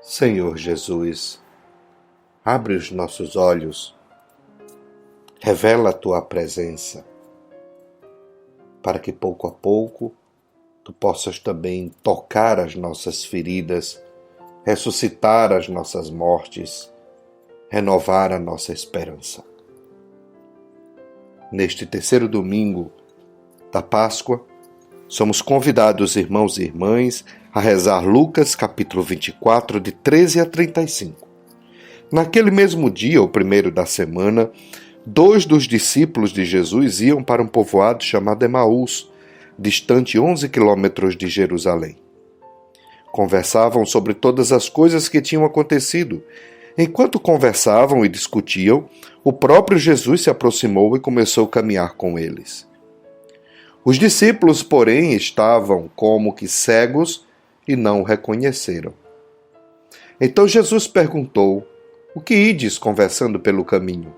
Senhor Jesus, abre os nossos olhos, revela a Tua presença, para que pouco a pouco Tu possas também tocar as nossas feridas, ressuscitar as nossas mortes, renovar a nossa esperança. Neste terceiro domingo da Páscoa, somos convidados, irmãos e irmãs, a rezar Lucas capítulo 24, de 13 a 35. Naquele mesmo dia, o primeiro da semana, 2 dos discípulos de Jesus iam para um povoado chamado Emaús, distante 11 quilômetros de Jerusalém. Conversavam sobre todas as coisas que tinham acontecido. Enquanto conversavam e discutiam, o próprio Jesus se aproximou e começou a caminhar com eles. Os discípulos, porém, estavam como que cegos e não o reconheceram. Então Jesus perguntou: "O que ides conversando pelo caminho?"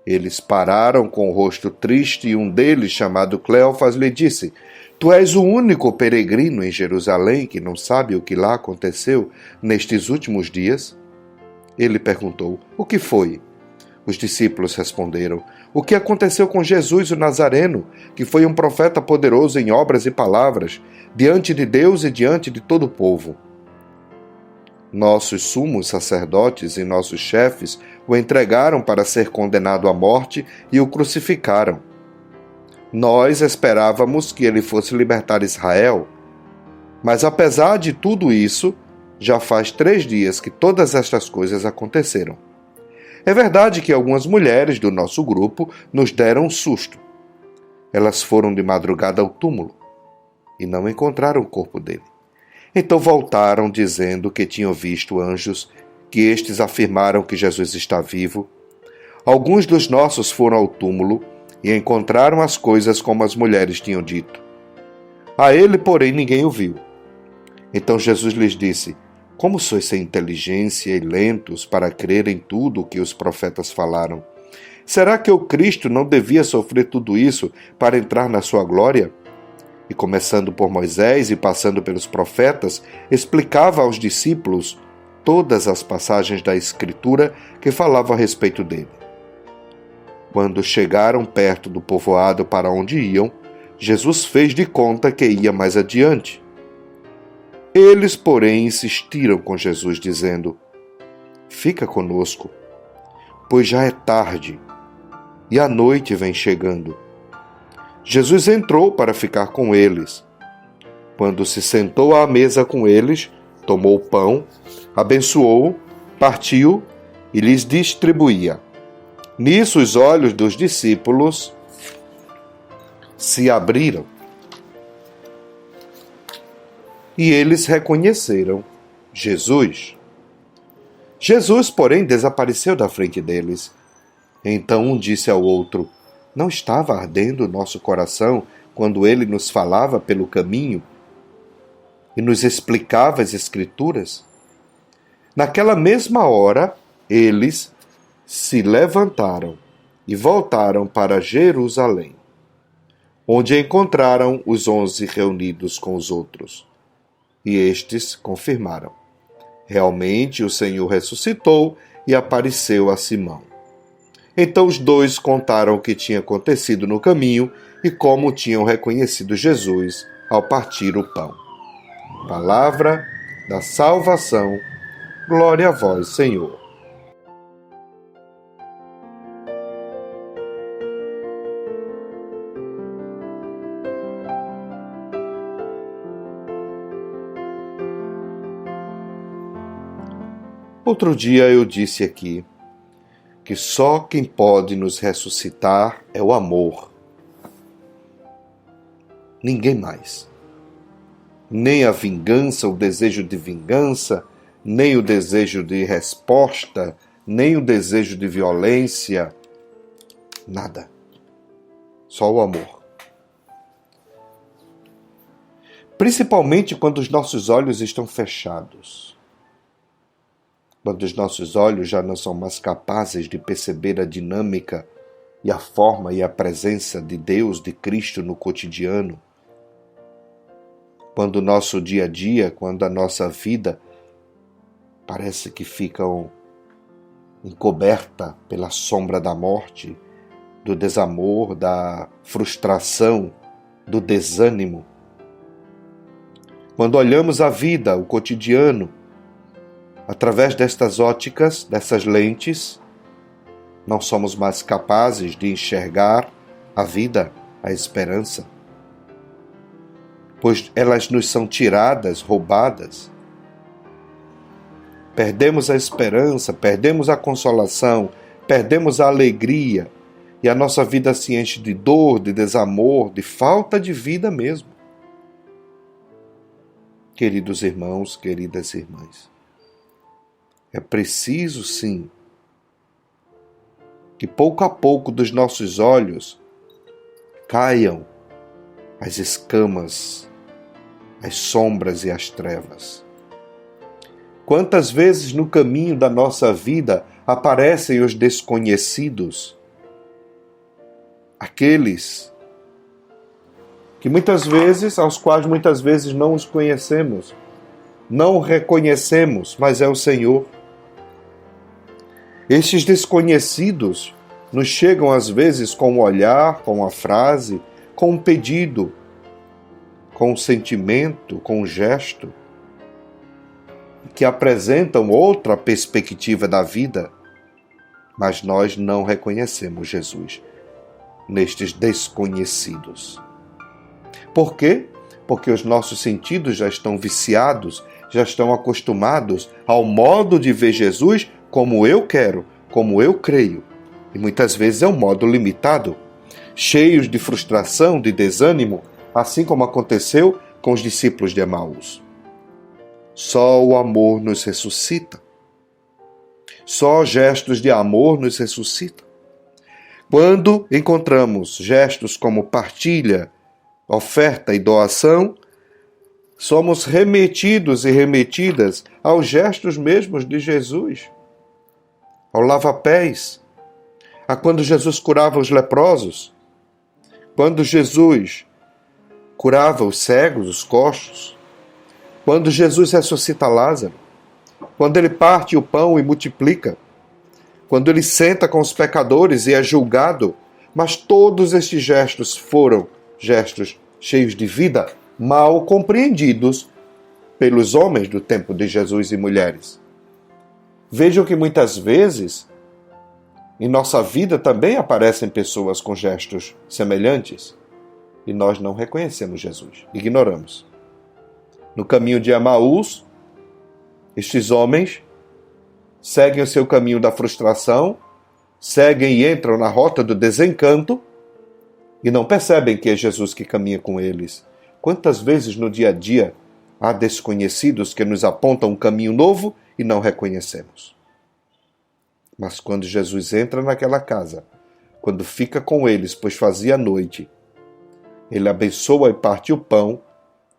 Eles pararam com o rosto triste e um deles, chamado Cleofas, lhe disse: "Tu és o único peregrino em Jerusalém que não sabe o que lá aconteceu nestes últimos dias?" Ele perguntou: "O que foi?" Os discípulos responderam: "O que aconteceu com Jesus o Nazareno, que foi um profeta poderoso em obras e palavras, diante de Deus e diante de todo o povo. Nossos sumos sacerdotes e nossos chefes o entregaram para ser condenado à morte e o crucificaram. Nós esperávamos que ele fosse libertar Israel, mas apesar de tudo isso, já faz 3 dias que todas estas coisas aconteceram. É verdade que algumas mulheres do nosso grupo nos deram um susto. Elas foram de madrugada ao túmulo e não encontraram o corpo dele. Então voltaram dizendo que tinham visto anjos, que estes afirmaram que Jesus está vivo. Alguns dos nossos foram ao túmulo e encontraram as coisas como as mulheres tinham dito. A ele, porém, ninguém o viu." Então Jesus lhes disse: "Como sois sem inteligência e lentos para crer em tudo o que os profetas falaram? Será que o Cristo não devia sofrer tudo isso para entrar na sua glória?" E começando por Moisés e passando pelos profetas, explicava aos discípulos todas as passagens da Escritura que falavam a respeito dele. Quando chegaram perto do povoado para onde iam, Jesus fez de conta que ia mais adiante. Eles, porém, insistiram com Jesus, dizendo: "Fica conosco, pois já é tarde e a noite vem chegando." Jesus entrou para ficar com eles. Quando se sentou à mesa com eles, tomou o pão, abençoou, partiu e lhes distribuía. Nisso os olhos dos discípulos se abriram e eles reconheceram Jesus. Jesus, porém, desapareceu da frente deles. Então um disse ao outro: "Não estava ardendo o nosso coração quando ele nos falava pelo caminho e nos explicava as Escrituras?" Naquela mesma hora, eles se levantaram e voltaram para Jerusalém, onde encontraram os 11 reunidos com os outros. E estes confirmaram: "Realmente o Senhor ressuscitou e apareceu a Simão." Então os 2 contaram o que tinha acontecido no caminho e como tinham reconhecido Jesus ao partir o pão. Palavra da salvação. Glória a vós, Senhor. Outro dia eu disse aqui que só quem pode nos ressuscitar é o amor. Ninguém mais. Nem a vingança, o desejo de vingança, nem o desejo de resposta, nem o desejo de violência. Nada. Só o amor. Principalmente quando os nossos olhos estão fechados. Quando os nossos olhos já não são mais capazes de perceber a dinâmica e a forma e a presença de Deus, de Cristo no cotidiano. Quando o nosso dia a dia, quando a nossa vida parece que fica encoberta pela sombra da morte, do desamor, da frustração, do desânimo. Quando olhamos a vida, o cotidiano, através destas óticas, dessas lentes, não somos mais capazes de enxergar a vida, a esperança, pois elas nos são tiradas, roubadas. Perdemos a esperança, perdemos a consolação, perdemos a alegria, e a nossa vida se enche de dor, de desamor, de falta de vida mesmo. Queridos irmãos, queridas irmãs, é preciso sim que pouco a pouco dos nossos olhos caiam as escamas, as sombras e as trevas. Quantas vezes no caminho da nossa vida aparecem os desconhecidos, aqueles aos quais muitas vezes não os conhecemos, não o reconhecemos, mas é o Senhor. Estes desconhecidos nos chegam às vezes com um olhar, com uma frase, com um pedido, com um sentimento, com um gesto, que apresentam outra perspectiva da vida, mas nós não reconhecemos Jesus nestes desconhecidos. Por quê? Porque os nossos sentidos já estão viciados, já estão acostumados ao modo de ver Jesus como eu quero, como eu creio. E muitas vezes é um modo limitado, cheios de frustração, de desânimo, assim como aconteceu com os discípulos de Emaús. Só o amor nos ressuscita. Só gestos de amor nos ressuscitam. Quando encontramos gestos como partilha, oferta e doação, somos remetidos e remetidas aos gestos mesmos de Jesus, ao lava-pés, a quando Jesus curava os leprosos, quando Jesus curava os cegos, os coxos, quando Jesus ressuscita Lázaro, quando ele parte o pão e multiplica, quando ele senta com os pecadores e é julgado, mas todos estes gestos foram gestos cheios de vida, mal compreendidos pelos homens do tempo de Jesus e mulheres. Vejam que muitas vezes em nossa vida também aparecem pessoas com gestos semelhantes e nós não reconhecemos Jesus, ignoramos. No caminho de Emaús, estes homens seguem o seu caminho da frustração, seguem e entram na rota do desencanto e não percebem que é Jesus que caminha com eles. Quantas vezes no dia a dia há desconhecidos que nos apontam um caminho novo e não reconhecemos? Mas quando Jesus entra naquela casa, quando fica com eles, pois fazia noite, ele abençoa e parte o pão,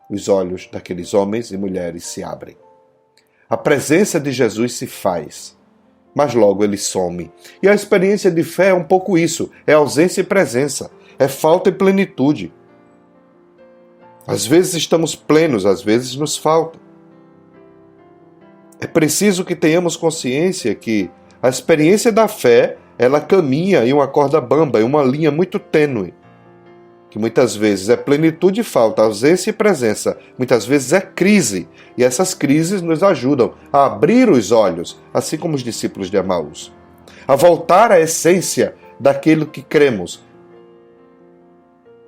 os olhos daqueles homens e mulheres se abrem. A presença de Jesus se faz, mas logo ele some. E a experiência de fé é um pouco isso, é ausência e presença, é falta e plenitude. Às vezes estamos plenos, às vezes nos falta. É preciso que tenhamos consciência que a experiência da fé, ela caminha em uma corda bamba, em uma linha muito tênue, que muitas vezes é plenitude e falta, ausência e presença, muitas vezes é crise, e essas crises nos ajudam a abrir os olhos, assim como os discípulos de Emaús, a voltar à essência daquilo que cremos,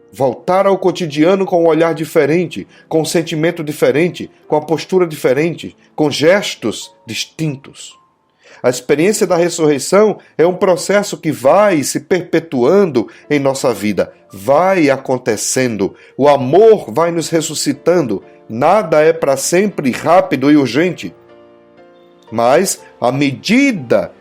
voltar ao cotidiano com um olhar diferente, com um sentimento diferente, com a postura diferente, com gestos distintos. A experiência da ressurreição é um processo que vai se perpetuando em nossa vida, vai acontecendo, o amor vai nos ressuscitando, nada é para sempre rápido e urgente. Mas, à medida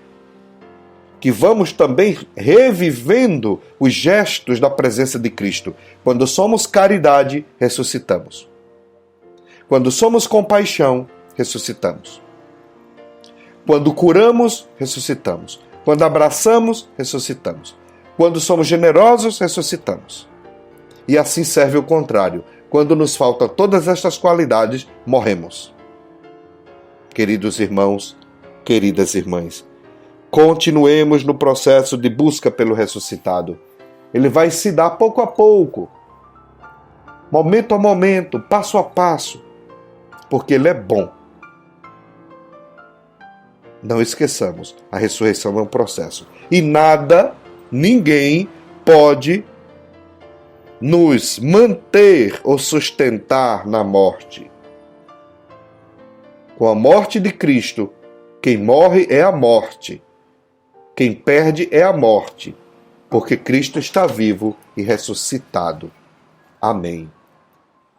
que vamos também revivendo os gestos da presença de Cristo, quando somos caridade, ressuscitamos. Quando somos compaixão, ressuscitamos. Quando curamos, ressuscitamos. Quando abraçamos, ressuscitamos. Quando somos generosos, ressuscitamos. E assim serve o contrário. quando nos faltam todas estas qualidades, morremos. Queridos irmãos, queridas irmãs, continuemos no processo de busca pelo ressuscitado. Ele vai se dar pouco a pouco, momento a momento, passo a passo, porque Ele é bom. Não esqueçamos, a ressurreição é um processo. E nada, ninguém pode nos manter ou sustentar na morte. Com a morte de Cristo, quem morre é a morte. Quem perde é a morte, porque Cristo está vivo e ressuscitado. Amém.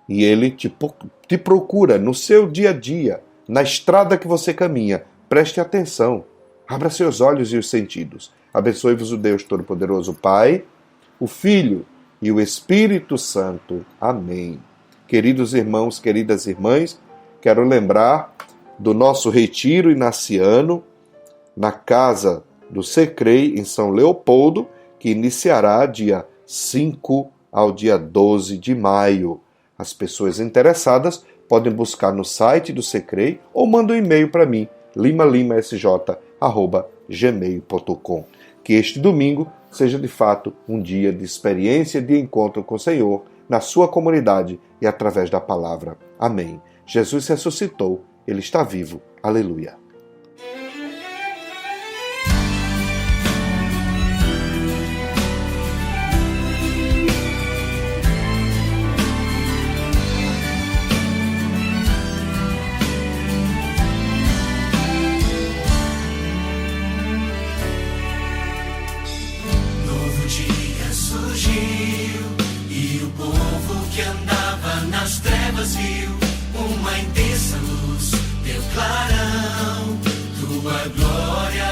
E Ele te procura no seu dia a dia, na estrada que você caminha. Preste atenção, abra seus olhos e os sentidos. Abençoe-vos o Deus Todo-Poderoso, Pai, o Filho e o Espírito Santo. Amém. Queridos irmãos, queridas irmãs, quero lembrar do nosso retiro inaciano na casa do Secrei, em São Leopoldo, que iniciará dia 5 ao dia 12 de maio. As pessoas interessadas podem buscar no site do Secrei ou mandam um e-mail para mim, limalimsj@gmail.com. Que este domingo seja de fato um dia de experiência, de encontro com o Senhor, na sua comunidade e através da palavra. Amém. Jesus ressuscitou, Ele está vivo. Aleluia. Viu uma intensa luz, teu clarão, tua glória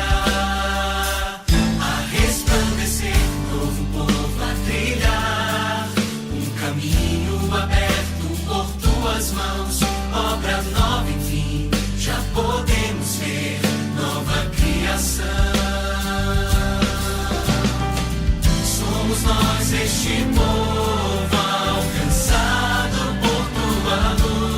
a resplandecer, novo povo a trilhar, um caminho aberto por tuas mãos, obra nova, enfim, já podemos ver nova criação. Somos nós este povo alcançado por tua luz.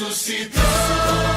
ressuscitou.